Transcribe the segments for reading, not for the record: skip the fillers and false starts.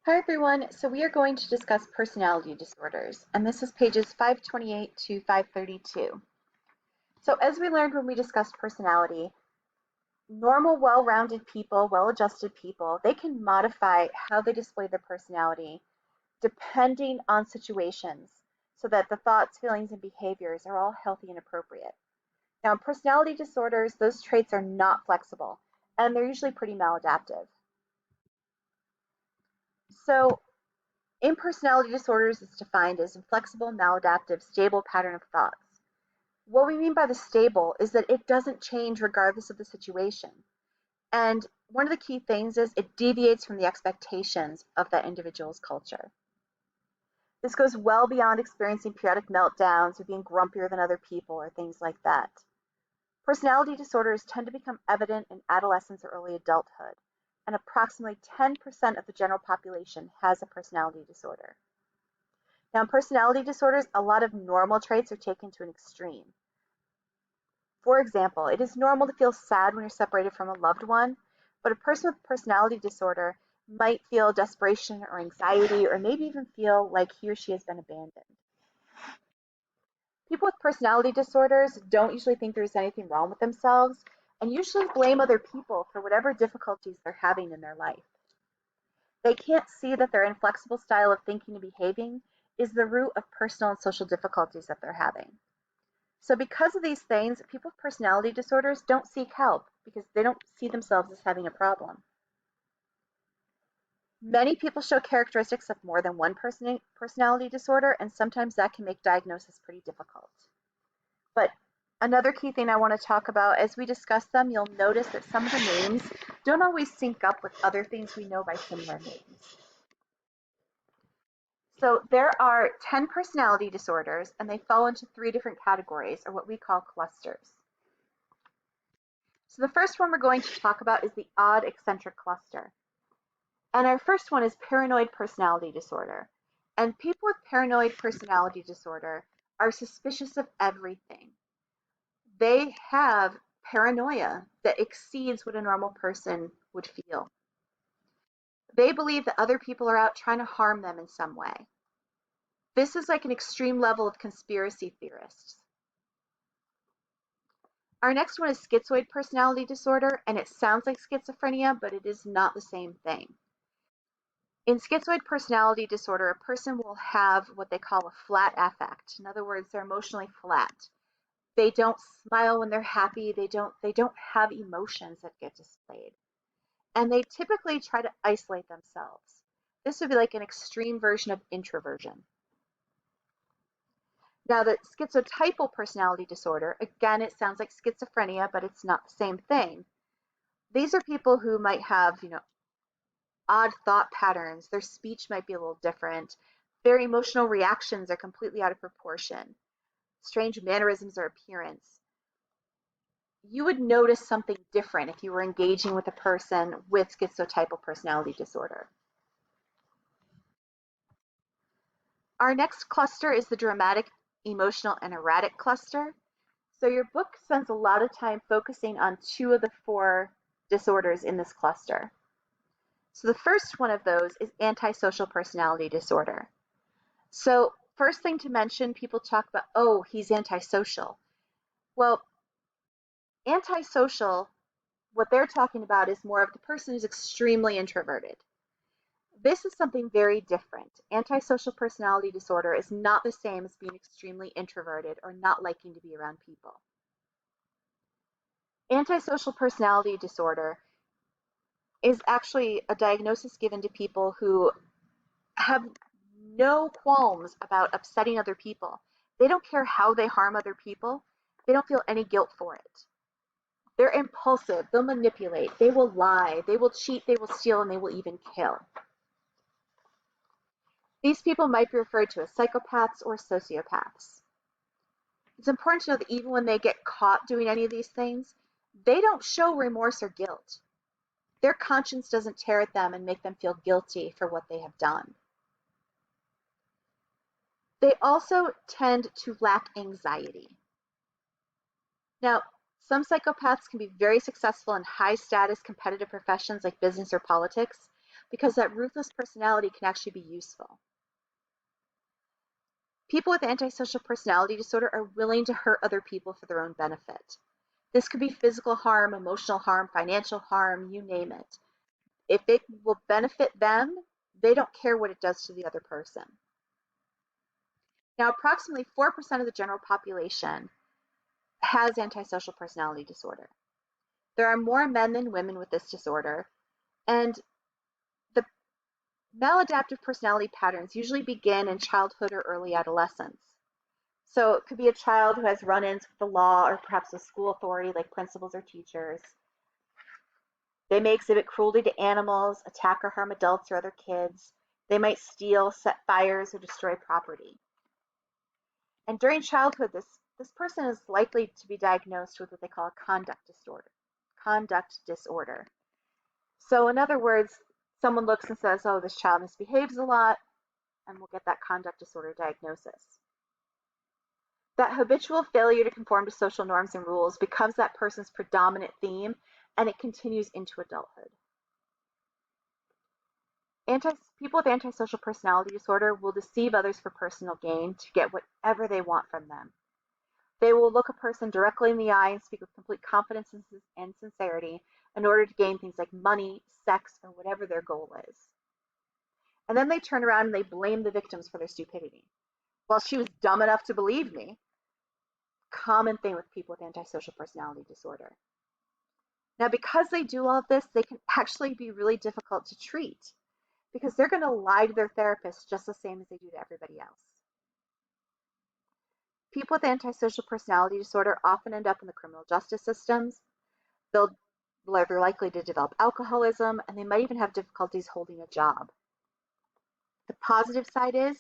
Hi everyone, so we are going to discuss personality disorders, and this is pages 528 to 532. So as we learned when we discussed personality, normal, well-rounded people, well-adjusted people, they can modify how they display their personality depending on situations so that the thoughts, feelings, and behaviors are all healthy and appropriate. Now, in personality disorders, those traits are not flexible, and they're usually pretty maladaptive. So impersonality disorders is defined as inflexible, maladaptive, stable pattern of thoughts. What we mean by the stable is that it doesn't change regardless of the situation. And one of the key things is it deviates from the expectations of that individual's culture. This goes well beyond experiencing periodic meltdowns or being grumpier than other people or things like that. Personality disorders tend to become evident in adolescence or early adulthood, and approximately 10% of the general population has a personality disorder. Now, in personality disorders, a lot of normal traits are taken to an extreme. For example, it is normal to feel sad when you're separated from a loved one, but a person with personality disorder might feel desperation or anxiety, or maybe even feel like he or she has been abandoned. People with personality disorders don't usually think there's anything wrong with themselves and usually blame other people for whatever difficulties they're having in their life. They can't see that their inflexible style of thinking and behaving is the root of personal and social difficulties that they're having. So because of these things, people with personality disorders don't seek help because they don't see themselves as having a problem. Many people show characteristics of more than one personality disorder, and sometimes that can make diagnosis pretty difficult. But another key thing I want to talk about, as we discuss them, you'll notice that some of the names don't always sync up with other things we know by similar names. So there are 10 personality disorders, and they fall into 3 different categories, or what we call clusters. So the first one we're going to talk about is the odd eccentric cluster. And our first one is paranoid personality disorder. And people with paranoid personality disorder are suspicious of everything. They have paranoia that exceeds what a normal person would feel. They believe that other people are out trying to harm them in some way. This is like an extreme level of conspiracy theorists. Our next one is schizoid personality disorder, and it sounds like schizophrenia, but it is not the same thing. In schizoid personality disorder, a person will have what they call a flat affect. In other words, they're emotionally flat. They don't smile when they're happy. They don't have emotions that get displayed. And they typically try to isolate themselves. This would be like an extreme version of introversion. Now, the schizotypal personality disorder, again, it sounds like schizophrenia, but it's not the same thing. These are people who might have, odd thought patterns. Their speech might be a little different. Their emotional reactions are completely out of proportion. Strange mannerisms or appearance. You would notice something different if you were engaging with a person with schizotypal personality disorder. Our next cluster is the dramatic, emotional, and erratic cluster. So your book spends a lot of time focusing on 2 of the 4 disorders in this cluster. So the first one of those is antisocial personality disorder. So first thing to mention, people talk about, oh, he's antisocial. Well, antisocial, what they're talking about is more of the person who's extremely introverted. This is something very different. Antisocial personality disorder is not the same as being extremely introverted or not liking to be around people. Antisocial personality disorder is actually a diagnosis given to people who have no qualms about upsetting other people. They don't care how they harm other people. They don't feel any guilt for it. They're impulsive. They'll manipulate. They will lie. They will cheat. They will steal, and they will even kill. These people might be referred to as psychopaths or sociopaths. It's important to know that even when they get caught doing any of these things, they don't show remorse or guilt. Their conscience doesn't tear at them and make them feel guilty for what they have done. They also tend to lack anxiety. Now, some psychopaths can be very successful in high status competitive professions like business or politics, because that ruthless personality can actually be useful. People with antisocial personality disorder are willing to hurt other people for their own benefit. This could be physical harm, emotional harm, financial harm, you name it. If it will benefit them, they don't care what it does to the other person. Now, approximately 4% of the general population has antisocial personality disorder. There are more men than women with this disorder, and the maladaptive personality patterns usually begin in childhood or early adolescence. So it could be a child who has run-ins with the law or perhaps a school authority like principals or teachers. They may exhibit cruelty to animals, attack or harm adults or other kids. They might steal, set fires, or destroy property. And during childhood, this person is likely to be diagnosed with what they call a conduct disorder. Conduct disorder. So in other words, someone looks and says, oh, this child misbehaves a lot, and we'll get that conduct disorder diagnosis. That habitual failure to conform to social norms and rules becomes that person's predominant theme, and it continues into adulthood. People with antisocial personality disorder will deceive others for personal gain to get whatever they want from them. They will look a person directly in the eye and speak with complete confidence and sincerity in order to gain things like money, sex, or whatever their goal is. And then they turn around and they blame the victims for their stupidity. Well, she was dumb enough to believe me. Common thing with people with antisocial personality disorder. Now, because they do all of this, they can actually be really difficult to treat because they're going to lie to their therapist just the same as they do to everybody else. People with antisocial personality disorder often end up in the criminal justice systems. They're likely to develop alcoholism, and they might even have difficulties holding a job. The positive side is,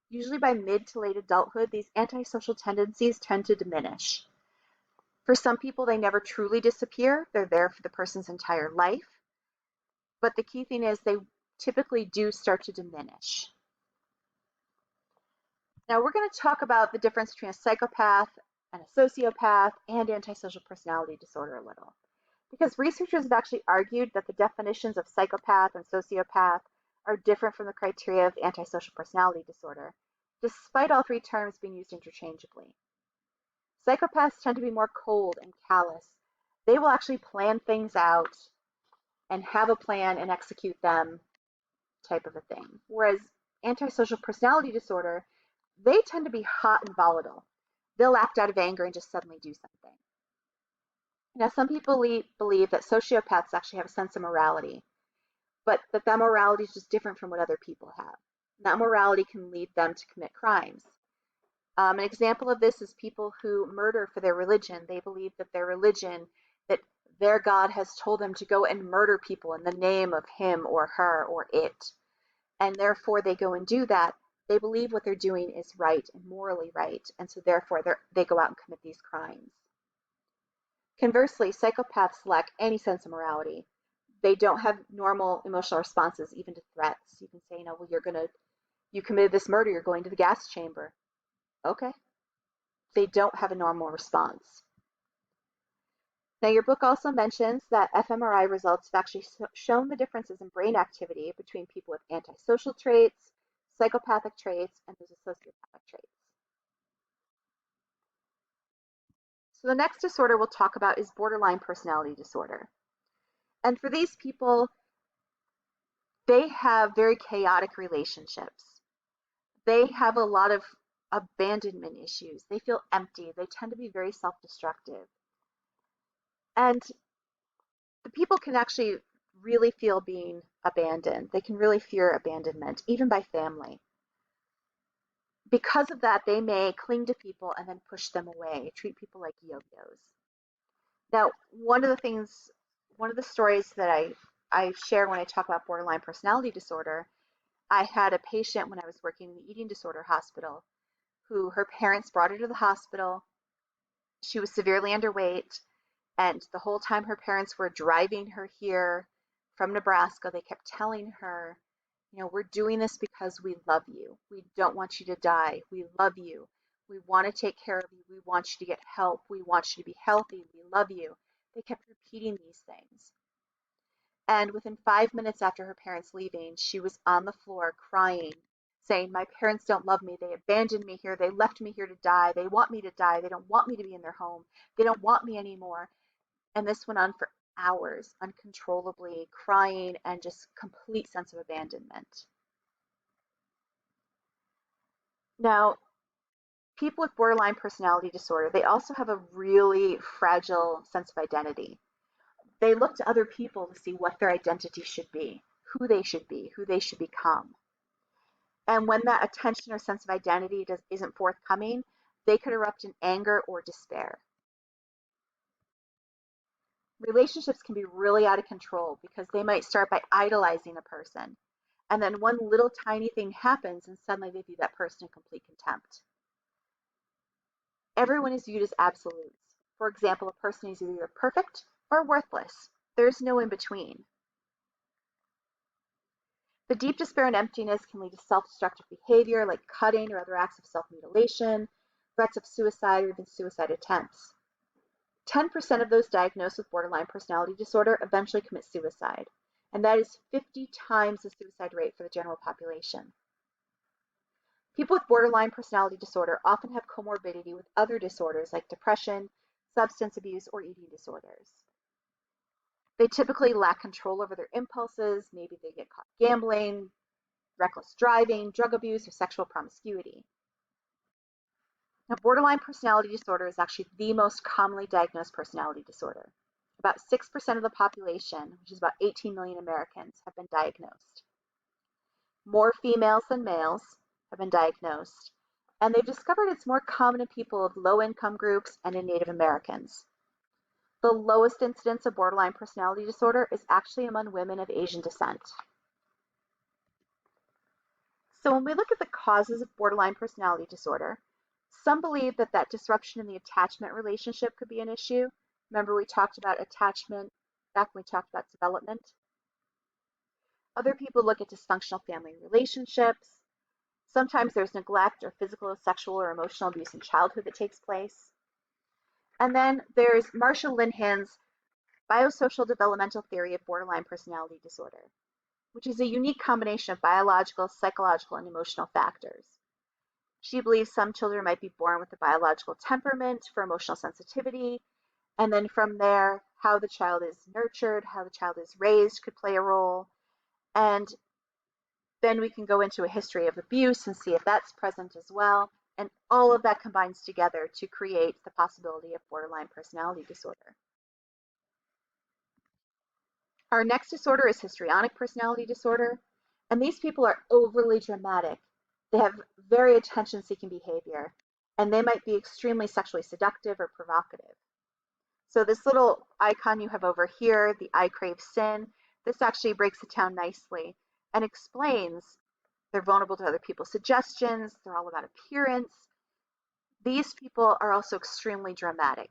usually by mid to late adulthood, these antisocial tendencies tend to diminish. For some people, they never truly disappear. They're there for the person's entire life. But the key thing is they typically do start to diminish. Now we're going to talk about the difference between a psychopath and a sociopath and antisocial personality disorder a little. Because researchers have actually argued that the definitions of psychopath and sociopath are different from the criteria of antisocial personality disorder, despite all three terms being used interchangeably. Psychopaths tend to be more cold and callous. They will actually plan things out and have a plan and execute them, type of a thing. Whereas antisocial personality disorder, they tend to be hot and volatile. They'll act out of anger and just suddenly do something. Now, some people believe that sociopaths actually have a sense of morality, but that morality is just different from what other people have. That morality can lead them to commit crimes. An example of this is people who murder for their religion. They believe that their religion, that their God has told them to go and murder people in the name of him or her or it. And therefore they go and do that. They believe what they're doing is right and morally right. And so therefore they go out and commit these crimes. Conversely, psychopaths lack any sense of morality. They don't have normal emotional responses, even to threats. You can say, well, you committed this murder, you're going to the gas chamber. Okay. They don't have a normal response. Now, your book also mentions that fMRI results have actually shown the differences in brain activity between people with antisocial traits, psychopathic traits, and those with sociopathic traits. So the next disorder we'll talk about is borderline personality disorder. And for these people, they have very chaotic relationships. They have a lot of abandonment issues. They feel empty. They tend to be very self-destructive. And the people can actually really feel being abandoned. They can really fear abandonment, even by family. Because of that, they may cling to people and then push them away, treat people like yo-yos. Now, one of the stories that I share when I talk about borderline personality disorder, I had a patient when I was working in the eating disorder hospital who her parents brought her to the hospital. She was severely underweight, and the whole time her parents were driving her here from Nebraska, they kept telling her, we're doing this because we love you. We don't want you to die. We love you. We want to take care of you. We want you to get help. We want you to be healthy. We love you. They kept repeating these things. And within 5 minutes after her parents leaving, she was on the floor crying, saying, "My parents don't love me. They abandoned me here. They left me here to die. They want me to die. They don't want me to be in their home. They don't want me anymore." And this went on for hours, uncontrollably crying and just complete sense of abandonment. Now, people with borderline personality disorder, they also have a really fragile sense of identity. They look to other people to see what their identity should be, who they should become. And when that attention or sense of identity isn't forthcoming, they could erupt in anger or despair. Relationships can be really out of control because they might start by idolizing a person. And then one little tiny thing happens and suddenly they view that person in complete contempt. Everyone is viewed as absolutes. For example, a person is either perfect or worthless. There's no in between. The deep despair and emptiness can lead to self-destructive behavior like cutting or other acts of self-mutilation, threats of suicide, or even suicide attempts. 10% of those diagnosed with borderline personality disorder eventually commit suicide, and that is 50 times the suicide rate for the general population. People with borderline personality disorder often have comorbidity with other disorders like depression, substance abuse, or eating disorders. They typically lack control over their impulses. Maybe they get caught gambling, reckless driving, drug abuse, or sexual promiscuity. Now, borderline personality disorder is actually the most commonly diagnosed personality disorder. About 6% of the population, which is about 18 million Americans, have been diagnosed. More females than males have been diagnosed, and they've discovered it's more common in people of low-income groups and in Native Americans. The lowest incidence of borderline personality disorder is actually among women of Asian descent. So when we look at the causes of borderline personality disorder, some believe that disruption in the attachment relationship could be an issue. Remember, we talked about attachment back when we talked about development. Other people look at dysfunctional family relationships. Sometimes there's neglect or physical, sexual, or emotional abuse in childhood that takes place. And then there's Marshall Linehan's biosocial developmental theory of borderline personality disorder, which is a unique combination of biological, psychological, and emotional factors. She believes some children might be born with a biological temperament for emotional sensitivity, and then from there, how the child is nurtured, how the child is raised could play a role, and then we can go into a history of abuse and see if that's present as well, and all of that combines together to create the possibility of borderline personality disorder. Our next disorder is histrionic personality disorder, and these people are overly dramatic. They have very attention-seeking behavior, and they might be extremely sexually seductive or provocative. So this little icon you have over here, the I crave sin, this actually breaks it down nicely and explains they're vulnerable to other people's suggestions, they're all about appearance. These people are also extremely dramatic.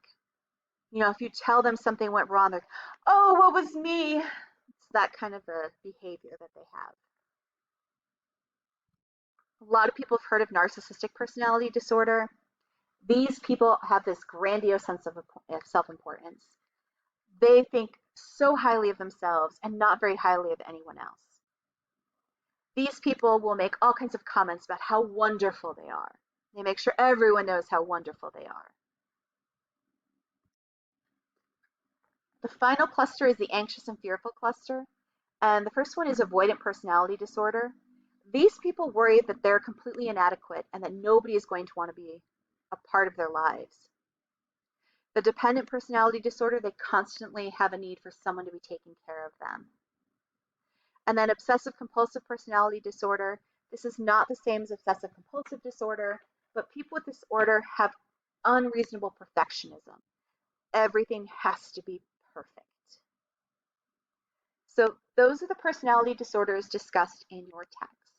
You know, if you tell them something went wrong, they're, "Oh, what was me?" It's that kind of a behavior that they have. A lot of people have heard of narcissistic personality disorder. These people have this grandiose sense of self-importance. They think so highly of themselves and not very highly of anyone else. These people will make all kinds of comments about how wonderful they are. They make sure everyone knows how wonderful they are. The final cluster is the anxious and fearful cluster. And the first one is avoidant personality disorder. These people worry that they're completely inadequate and that nobody is going to want to be a part of their lives. The dependent personality disorder, they constantly have a need for someone to be taking care of them. And then obsessive compulsive personality disorder, this is not the same as obsessive compulsive disorder, but people with this disorder have unreasonable perfectionism. Everything has to be perfect. So those are the personality disorders discussed in your text.